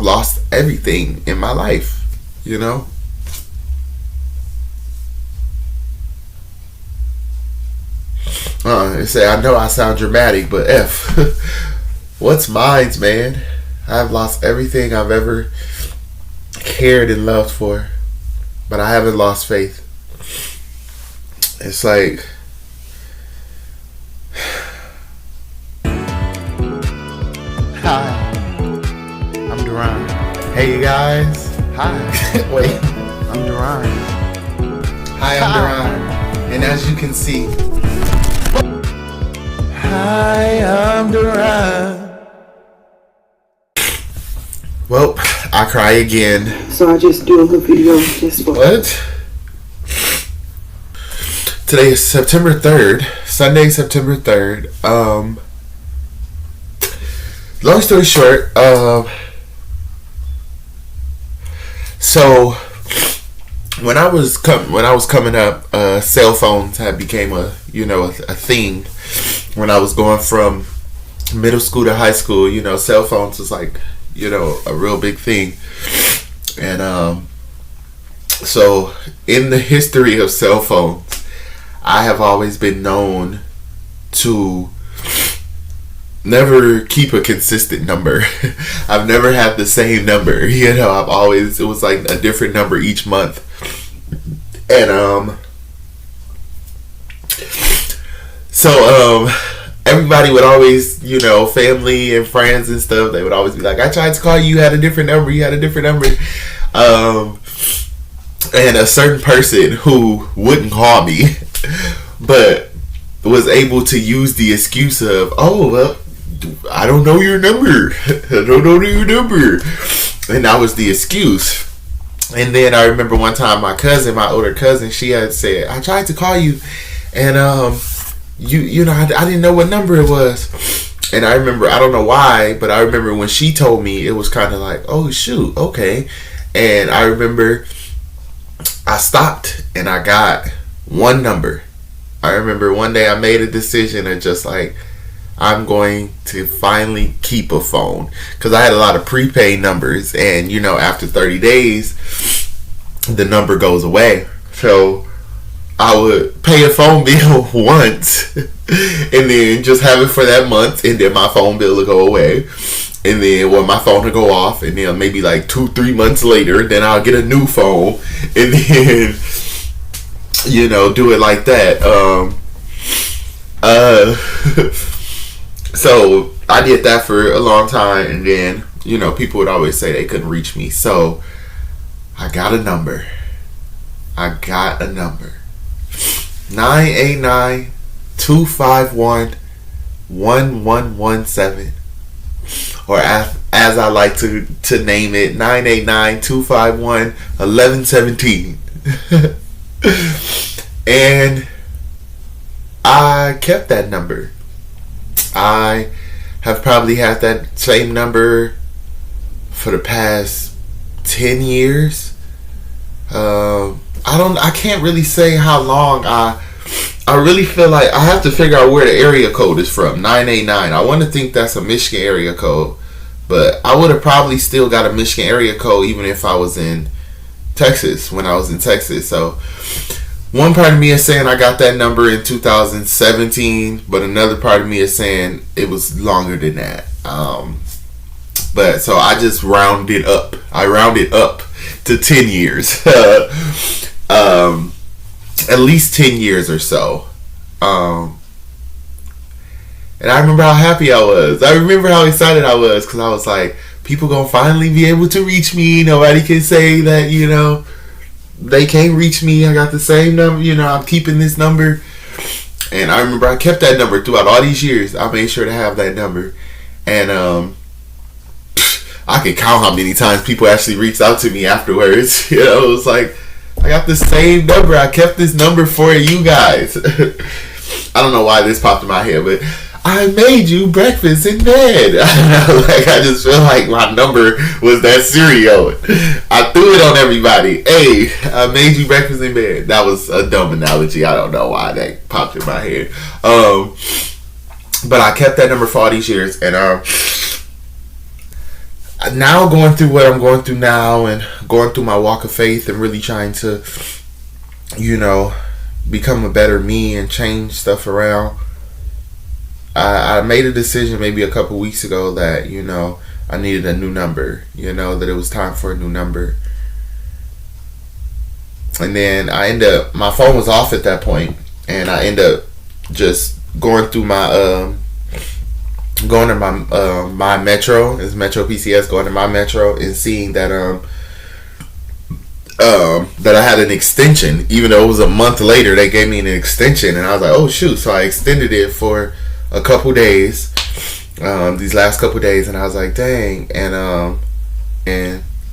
I've lost everything in my life, you know. They say, I know I sound dramatic, but F, what's mine's, man? I've lost everything I've ever cared and loved for, but I haven't lost faith. It's like, hi, I'm Duran. Hey, you guys. Hi. Wait, I'm Duran. Hi, I'm Duran. And as you can see, hi, I'm Duran. Well, I cry again. So I just do a little video just for... What? Today is September 3rd. Sunday, September 3rd. Long story short, so when I was coming up, cell phones had became a thing. When I was going from middle school to high school, cell phones was like, a real big thing. And so in the history of cell phones, I have always been known to never keep a consistent number. I've never had the same number. It was like a different number each month. And so everybody would always, family and friends and stuff, they would always be like, I tried to call you, you had a different number. And a certain person who wouldn't call me, but was able to use the excuse of, oh, well, I don't know your number. And that was the excuse. And then I remember one time my older cousin, she had said, I tried to call you, and I didn't know what number it was. And I remember, I don't know why, but I remember when she told me, it was kind of like, oh shoot, okay. And I remember I stopped and I got one number. I remember one day I made a decision and just like, I'm going to finally keep a phone, because I had a lot of prepaid numbers, and after 30 days the number goes away. So I would pay a phone bill once and then just have it for that month, and then my phone bill would go away, and then my phone would go off, and then maybe like 2-3 months later then I'll get a new phone, and then do it like that. So I did that for a long time, and then people would always say they couldn't reach me, so I got a number. 989-251-1117, or as I like to name it, 989-251-1117. And I kept that number. I have probably had that same number for the past 10 years. I can't really say how long. I really feel like I have to figure out where the area code is from. 989. I want to think that's a Michigan area code, but I would have probably still got a Michigan area code even if I was in Texas, when I was in Texas. So one part of me is saying I got that number in 2017, but another part of me is saying it was longer than that. But so I just rounded up. I rounded up to 10 years. At least 10 years or so. And I remember how happy I was. I remember how excited I was, because I was like, people gonna finally be able to reach me. Nobody can say that, they can't reach me. I got the same number, I'm keeping this number. And I remember I kept that number throughout all these years. I made sure to have that number. And I could count how many times people actually reached out to me afterwards. It was like, I got the same number. I kept this number for you guys. I don't know why this popped in my head, but I made you breakfast in bed. I just feel like my number was that cereal. I threw it on everybody. Hey, I made you breakfast in bed. That was a dumb analogy. I don't know why that popped in my head. But I kept that number for all these years, and now going through what I'm going through now and going through my walk of faith and really trying to, become a better me and change stuff around. I made a decision maybe a couple weeks ago that, I needed a new number, that it was time for a new number. And then my phone was off at that point, and I ended up just going through going to my Metro, it's Metro PCS, going to my Metro and seeing that that I had an extension. Even though it was a month later, they gave me an extension, and I was like, oh shoot. So I extended it for a couple days, these last couple days, and I was like, dang. And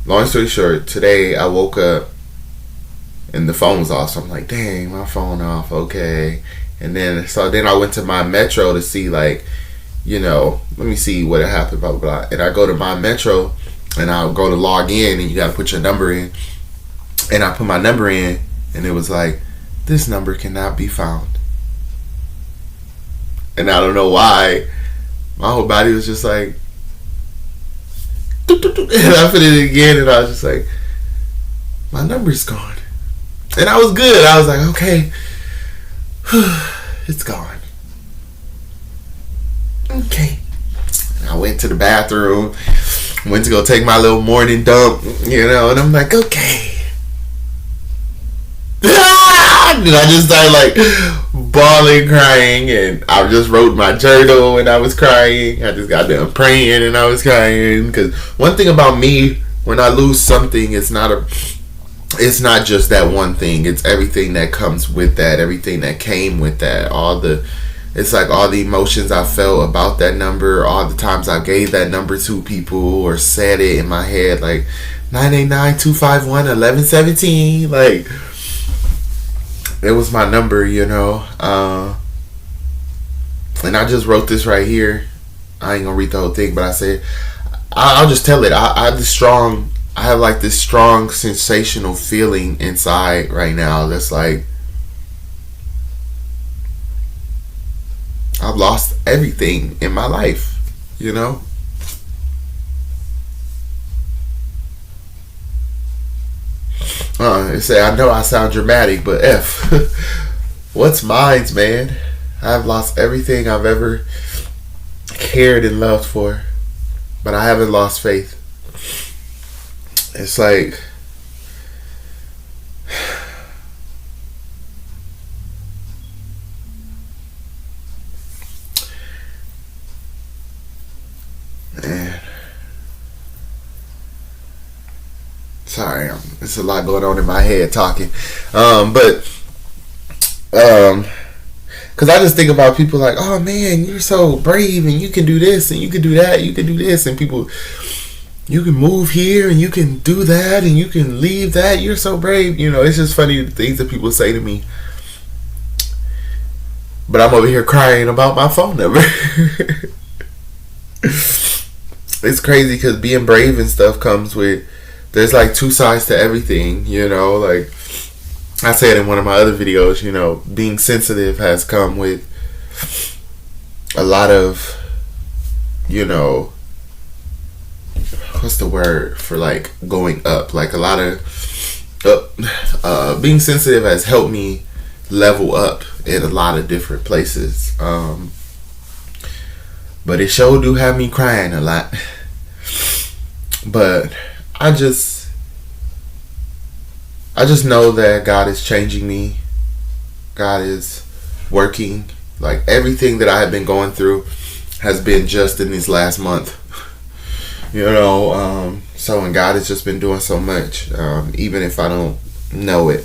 long story short, today I woke up and the phone was off. So I'm like, dang, my phone off. Okay. And then I went to my Metro to see, like, let me see what happened, blah, blah, blah. And I go to my Metro and I'll go to log in, and you got to put your number in. And I put my number in, and it was like, this number cannot be found. And I don't know why. My whole body was just like, and I put it again, and I was just like, my number's gone. And I was good. I was like, okay, it's gone. Okay. And I went to the bathroom, went to go take my little morning dump, and I'm like, okay. And I just started like bawling, crying, and I just wrote my journal and I was crying. I just got done praying and I was crying, because one thing about me, when I lose something, it's not just that one thing. It's everything that comes with that, everything that came with that, it's like all the emotions I felt about that number, all the times I gave that number to people or said it in my head, like 989-251-1117, like, it was my number, and I just wrote this right here. I ain't gonna read the whole thing, but I said, I'll just tell it. I have like this strong sensational feeling inside right now that's like, I've lost everything in my life, It say, I know I sound dramatic, but F. What's mine's, man? I've lost everything I've ever cared and loved for, but I haven't lost faith. It's like, man. Sorry, it's a lot going on in my head talking, because I just think about people like, oh man, you're so brave and you can do this and you can do that, you can do this, and people, you can move here and you can do that and you can leave that, you're so brave. It's just funny the things that people say to me, but I'm over here crying about my phone number. It's crazy because being brave and stuff comes with, there's like two sides to everything, like I said in one of my other videos, being sensitive has come with a lot of, what's the word for like going up? Like a lot of, being sensitive has helped me level up in a lot of different places. But it sure do have me crying a lot. But I just know that God is changing me. God is working. Like everything that I have been going through has been just in this last month. So, and God has just been doing so much, even if I don't know it.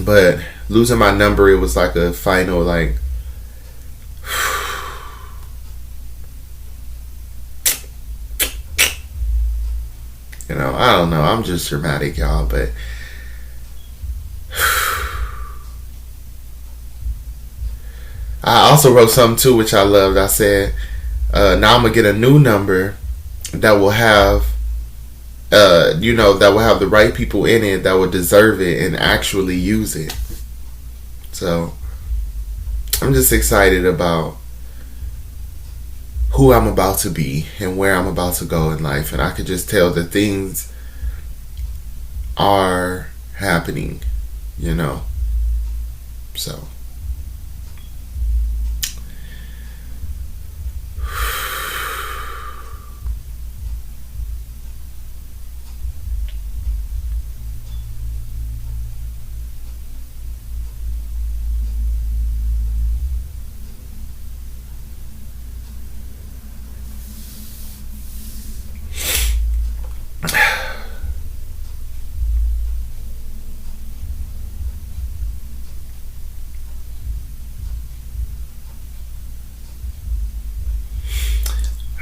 But losing my number, it was like a final, like, I don't know. I'm just dramatic, y'all, but I also wrote something too, which I loved. I said, now I'm gonna get a new number that will have, that will have the right people in it that will deserve it and actually use it. So I'm just excited about who I'm about to be and where I'm about to go in life. And I could just tell that things are happening, you know. So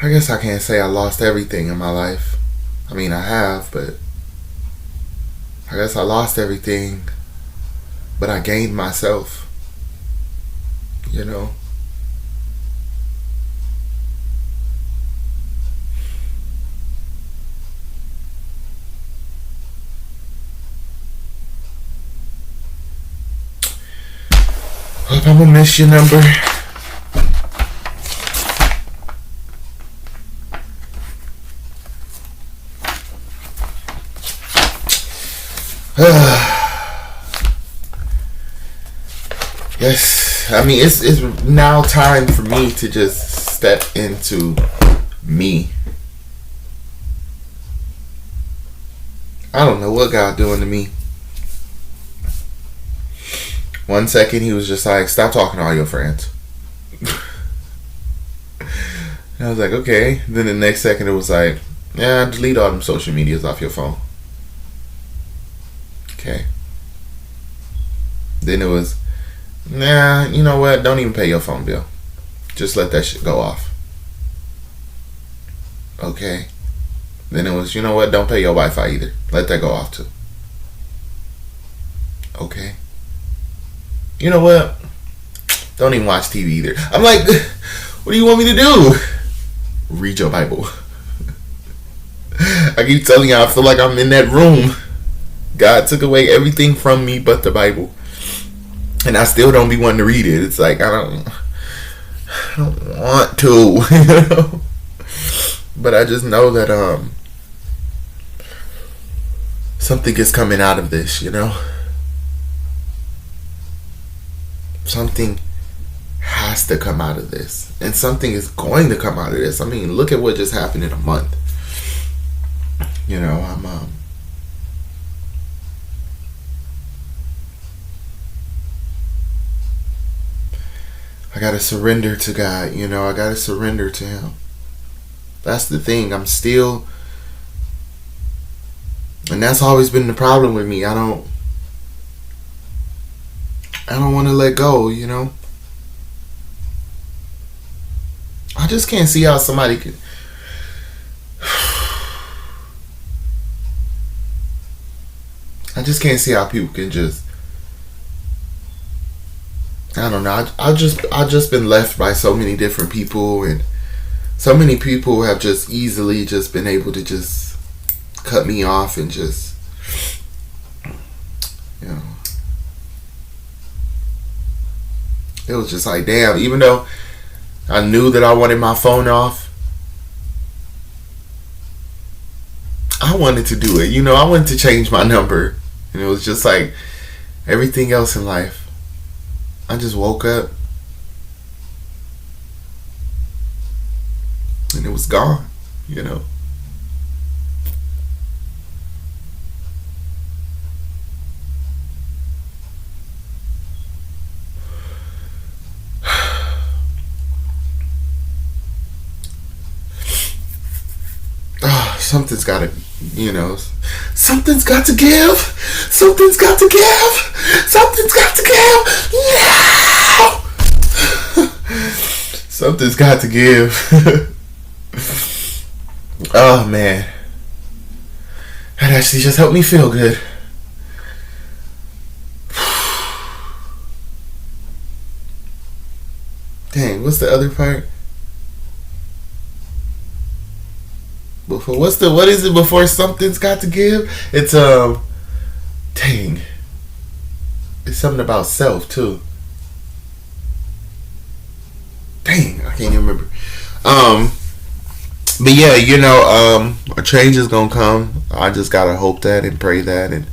I guess I can't say I lost everything in my life. I mean, I have, but I guess I lost everything, but I gained myself, you know. Hope I'm gonna miss your number. Yes, I mean it's now time for me to just step into me. I don't know what God doing to me. One second he was just like, stop talking to all your friends. And I was like, okay. Then the next second it was like, yeah, delete all them social medias off your phone. Okay. Then it was, nah, you know what? Don't even pay your phone bill. Just let that shit go off. Okay. Then it was, you know what? Don't pay your Wi-Fi either. Let that go off too. Okay. You know what? Don't even watch TV either. I'm like, what do you want me to do? Read your Bible. I keep telling you, I feel like I'm in that room. God took away everything from me but the Bible. And I still don't be wanting to read it. It's like, I don't want to, you know? But I just know that something is coming out of this, you know? Something has to come out of this. And something is going to come out of this. I mean, look at what just happened in a month. You know, I gotta surrender to God, you know, I gotta surrender to Him. That's the thing. I'm still, and that's always been the problem with me. I don't want to let go, you know. I just can't see how somebody could. I just can't see how people can just. I don't know. I've just been left by so many different people, and so many people have just easily just been able to just cut me off and just, you know. It was just like, damn, even though I knew that I wanted my phone off, I wanted to do it. You know, I wanted to change my number. And it was just like everything else in life. I just woke up and it was gone, you know. Something's got to, you know, something's got to give. Something's got to give. Something's got to give. Yeah! Something's got to give. Oh, man. That actually just helped me feel good. Dang, what's the other part? Before what is it before something's got to give? It's dang. It's something about self too. Dang, I can't even remember. Um, but yeah, a change is gonna come. I just gotta hope that and pray that, and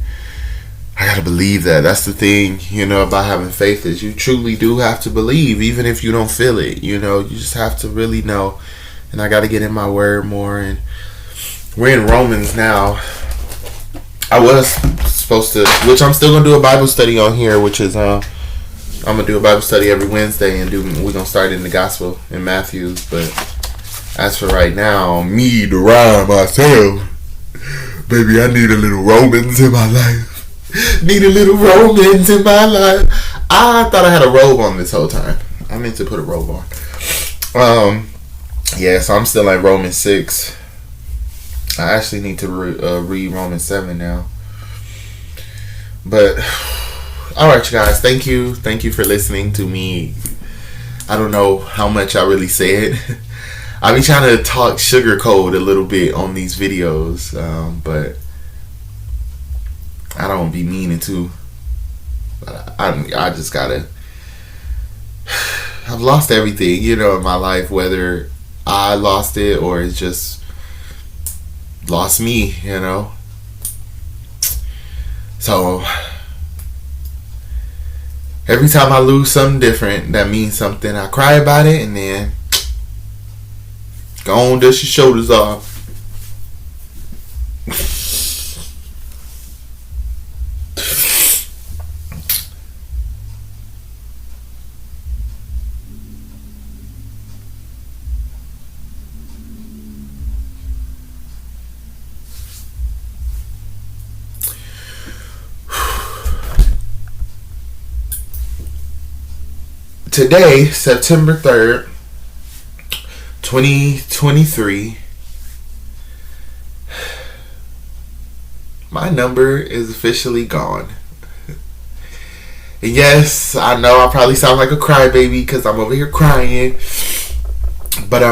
I gotta believe that. That's the thing, about having faith, is you truly do have to believe, even if you don't feel it. You just have to really know. And I gotta get in my word more. And we're in Romans now. I was supposed to, which I'm still gonna do a Bible study on here, which is I'm gonna do a Bible study every Wednesday, and we're gonna start in the Gospel in Matthew. But as for right now, me to rhyme myself, baby, I need a little Romans in my life. Need a little Romans in my life. I thought I had a robe on this whole time. I meant to put a robe on. Yeah, so I'm still at Romans 6. I actually need to read Romans 7 now. But alright, you guys, thank you for listening to me. I don't know how much I really said. I be trying to talk sugarcoat a little bit on these videos, but I don't be meaning to. I just gotta. I've lost everything, in my life, whether I lost it or it's just lost me, So every time I lose something different that means something, I cry about it, and then go on, dust your shoulders off. Today, September 3rd, 2023, my number is officially gone. And yes, I know I probably sound like a crybaby because I'm over here crying. But